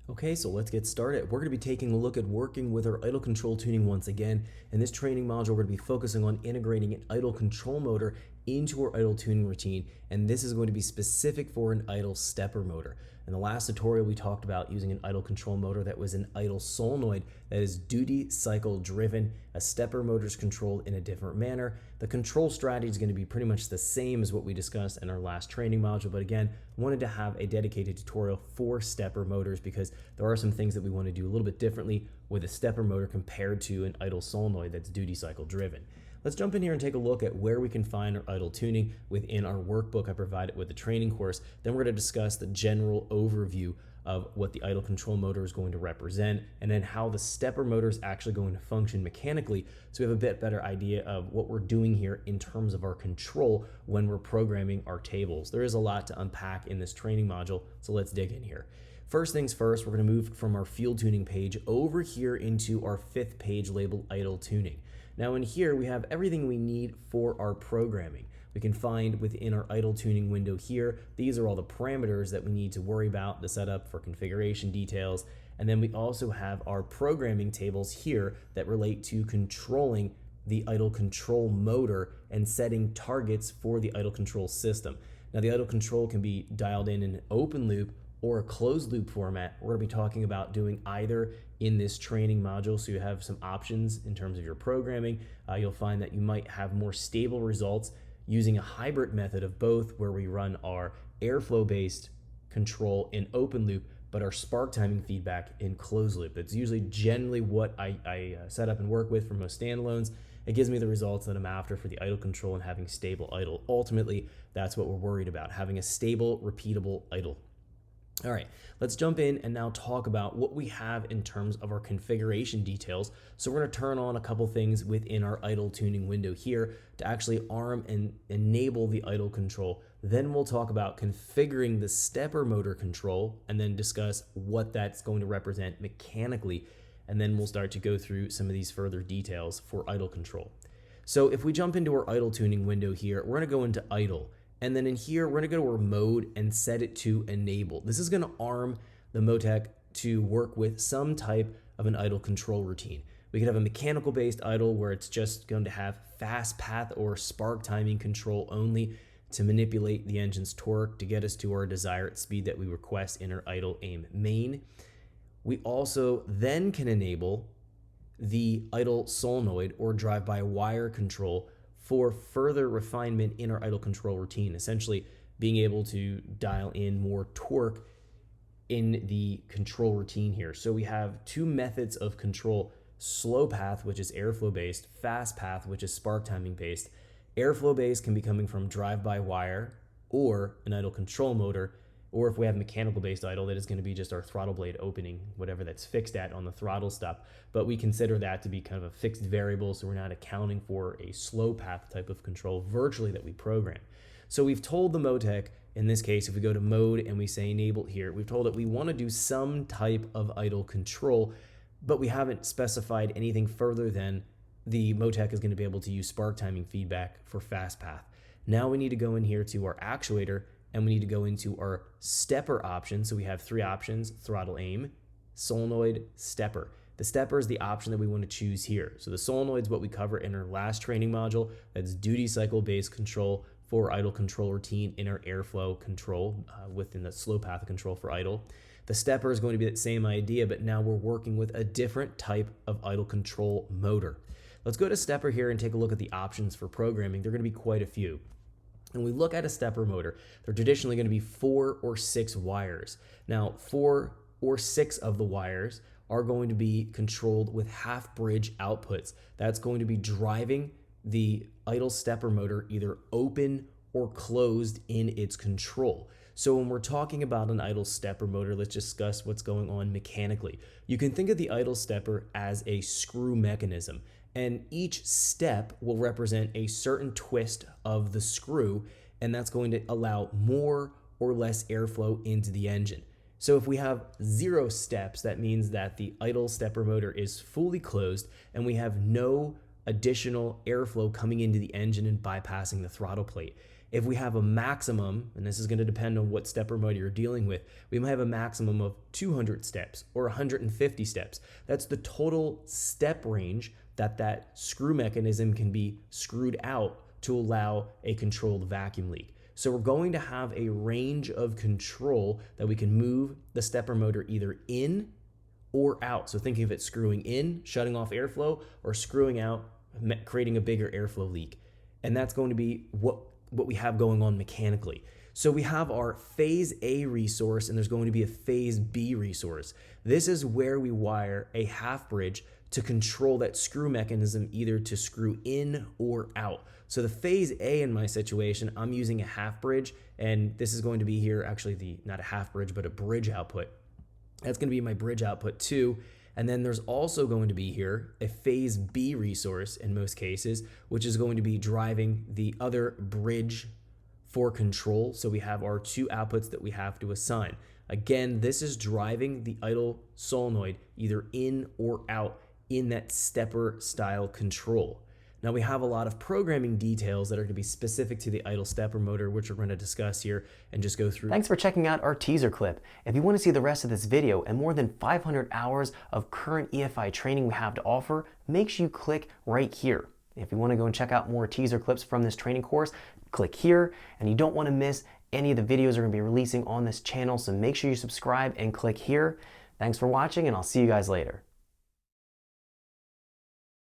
Okay, so let's get started. We're going to be taking a look at working with our idle control tuning once again. In this training module, we're going to be focusing on integrating an idle control motor into our idle tuning routine, and this is going to be specific for an idle stepper motor. In the last tutorial, we talked about using an idle control motor that was an idle solenoid that is duty cycle driven. A stepper motor is controlled in a different manner. The control strategy is going to be pretty much the same as what we discussed in our last training module, but again, wanted to have a dedicated tutorial for stepper motors because there are some things that we want to do a little bit differently with a stepper motor compared to an idle solenoid that's duty cycle driven. Let's jump in here and take a look at where we can find our idle tuning within our workbook I provided with the training course. Then we're going to discuss the general overview of what the idle control motor is going to represent, and then how the stepper motor is actually going to function mechanically, so we have a bit better idea of what we're doing here in terms of our control when we're programming our tables. There is a lot to unpack in this training module, so let's dig in here. First things first, we're going to move from our field tuning page over here into our 5th page labeled idle tuning. Now in here we have everything we need for our programming. We can find within our idle tuning window here, these are all the parameters that we need to worry about, the setup for configuration details, and then we also have our programming tables here that relate to controlling the idle control motor and setting targets for the idle control system. Now the idle control can be dialed in an open loop or a closed loop format. We're going to be talking about doing either in this training module, so you have some options in terms of your programming. You'll find that you might have more stable results using a hybrid method of both, where we run our airflow based control in open loop but our spark timing feedback in closed loop. It's usually generally what I set up and work with for most standalones. It gives me the results that I'm after for the idle control and having stable idle. Ultimately, that's what we're worried about, having a stable, repeatable idle. All right, let's jump in and now talk about what we have in terms of our configuration details. So we're going to turn on a couple things within our idle tuning window here to actually arm and enable the idle control. Then we'll talk about configuring the stepper motor control and then discuss what that's going to represent mechanically. And then we'll start to go through some of these further details for idle control. So if we jump into our idle tuning window here, we're going to go into idle. And then in here, we're going to go to our mode and set it to enable. This is going to arm the Motec to work with some type of an idle control routine. We could have a mechanical based idle where it's just going to have fast path or spark timing control only to manipulate the engine's torque to get us to our desired speed that we request in our idle aim main. We also then can enable the idle solenoid or drive-by-wire control for further refinement in our idle control routine, essentially being able to dial in more torque in the control routine here. So we have two methods of control: slow path, which is airflow based; fast path, which is spark timing based. Airflow based can be coming from drive-by-wire or an idle control motor, or if we have mechanical based idle, that is going to be just our throttle blade opening, whatever that's fixed at on the throttle stop. But we consider that to be kind of a fixed variable, so we're not accounting for a slow path type of control virtually that we program. So we've told the Motec, in this case, if we go to mode and we say enable here, we've told it we want to do some type of idle control, but we haven't specified anything further than the Motec is going to be able to use spark timing feedback for fast path. Now we need to go in here to our actuator, and we need to go into our stepper option. So we have 3 options: throttle aim, solenoid, stepper. The stepper is the option that we want to choose here. So the solenoid is what we covered in our last training module. That's duty cycle based control for idle control routine in our airflow control within the slow path control for idle. The stepper is going to be that same idea, but now we're working with a different type of idle control motor. Let's go to stepper here and take a look at the options for programming. There are going to be quite a few. When we look at a stepper motor, they're traditionally going to be 4 or 6 wires. Now, 4 or 6 of the wires are going to be controlled with half bridge outputs. That's going to be driving the idle stepper motor either open or closed in its control. So when we're talking about an idle stepper motor, let's discuss what's going on mechanically. You can think of the idle stepper as a screw mechanism, and each step will represent a certain twist of the screw, and that's going to allow more or less airflow into the engine. So if we have 0 steps, that means that the idle stepper motor is fully closed and we have no additional airflow coming into the engine and bypassing the throttle plate. If we have a maximum, and this is going to depend on what stepper motor you're dealing with, we might have a maximum of 200 steps or 150 steps. That's the total step range that screw mechanism can be screwed out to allow a controlled vacuum leak. So we're going to have a range of control that we can move the stepper motor either in or out. So thinking of it screwing in, shutting off airflow, or screwing out, creating a bigger airflow leak. And that's going to be what we have going on mechanically. So we have our phase A resource, and there's going to be a phase B resource. This is where we wire a half bridge to control that screw mechanism either to screw in or out. So the phase A in my situation, I'm using a half bridge, and this is going to be here actually not a half bridge, but a bridge output. That's going to be my bridge output 2. And then there's also going to be here a phase B resource in most cases, which is going to be driving the other bridge for control. So we have our 2 outputs that we have to assign. Again, this is driving the idle solenoid either in or out in that stepper style control. Now we have a lot of programming details that are going to be specific to the idle stepper motor, which we're going to discuss here and just go through. Thanks for checking out our teaser clip. If you want to see the rest of this video and more than 500 hours of current EFI training we have to offer, make sure you click right here. If you want to go and check out more teaser clips from this training course, click here. And you don't want to miss any of the videos we're going to be releasing on this channel, so make sure you subscribe and click here. Thanks for watching, and I'll see you guys later.